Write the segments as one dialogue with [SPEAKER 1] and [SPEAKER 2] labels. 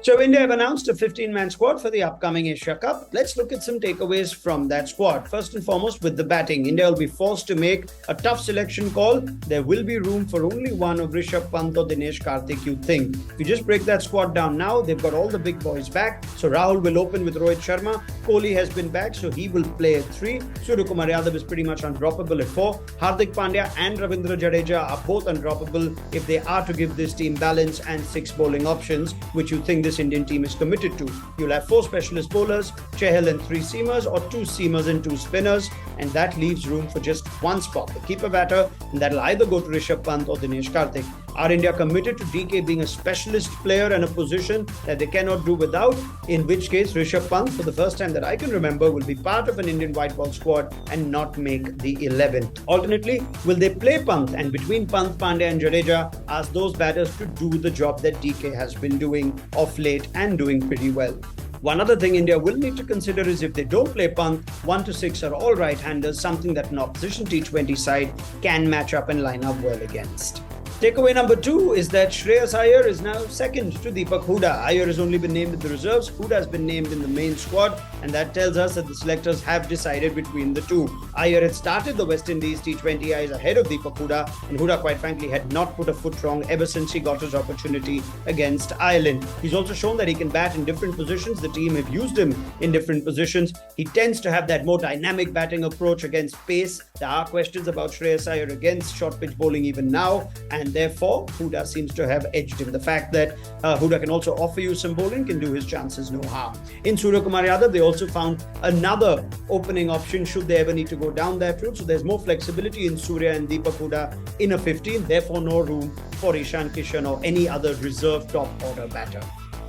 [SPEAKER 1] So India have announced a 15-man squad for the upcoming Asia Cup. Let's look at some takeaways from that squad. First and foremost, with the batting, India will be forced to make a tough selection call. There will be room for only one of Rishabh Pant or Dinesh Karthik, you think. If you just break that squad down now, they've got all the big boys back. So Rahul will open with Rohit Sharma. Kohli has been back, so he will play at 3. Suryakumar Yadav is pretty much undroppable at 4. Hardik Pandya and Ravindra Jadeja are both undroppable if they are to give this team balance and 6 bowling options, which you think this Indian team is committed to. You'll have 4 specialist bowlers, Chahal and 3 seamers, or 2 seamers and 2 spinners, and that leaves room for just one spot, the keeper batter, and that'll either go to Rishabh Pant or Dinesh Karthik. Are India committed to DK being a specialist player and a position that they cannot do without? In which case, Rishabh Pant, for the first time that I can remember, will be part of an Indian white ball squad and not make the 11. Alternately, will they play Pant, and between Pant, Pandya and Jadeja, ask those batters to do the job that DK has been doing of late and doing pretty well? One other thing India will need to consider is if they don't play Pant, 1 to 6 are all right-handers, something that an opposition T20 side can match up and line up well against. Takeaway number 2 is that Shreyas Iyer is now second to Deepak Hooda. Iyer has only been named in the reserves. Hooda has been named in the main squad, and that tells us that the selectors have decided between the two. Iyer had started the West Indies T20Is ahead of Deepak Hooda, and Hooda, quite frankly, had not put a foot wrong ever since he got his opportunity against Ireland. He's also shown that he can bat in different positions. The team have used him in different positions. He tends to have that more dynamic batting approach against pace. There are questions about Shreyas Iyer against short pitch bowling even now, and therefore Hooda seems to have edged him. The fact that Hooda can also offer you some bowling can do his chances no harm. In Suryakumar Yadav, they also found another opening option should they ever need to go down that route. So there's more flexibility in Surya and Deepak Hooda in a 15, therefore no room for Ishan Kishan or any other reserve top order batter.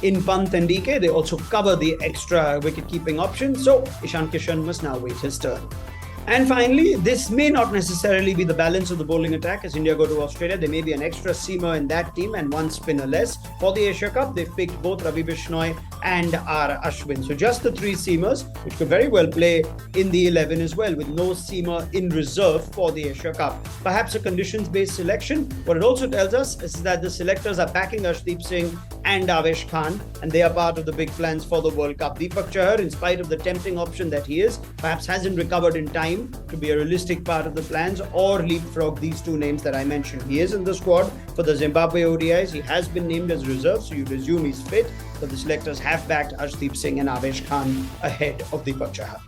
[SPEAKER 1] In Pant and DK, they also cover the extra wicket-keeping option, so Ishan Kishan must now wait his turn. And finally, this may not necessarily be the balance of the bowling attack as India go to Australia. There may be an extra seamer in that team and 1 spinner less. For the Asia Cup, they've picked both Ravi Bishnoi and R. Ashwin. So just the 3 seamers, which could very well play in the 11 as well, with no seamer in reserve for the Asia Cup. Perhaps a conditions-based selection. What it also tells us is that the selectors are backing Arshdeep Singh and Avesh Khan, and they are part of the big plans for the World Cup. Deepak Chahar, in spite of the tempting option that he is, perhaps hasn't recovered in time to be a realistic part of the plans or leapfrog these 2 names that I mentioned. He is in the squad for the Zimbabwe ODIs. He has been named as reserve, so you'd assume he's fit, but the selectors have backed Arshdeep Singh and Avesh Khan ahead of Deepak Chahar.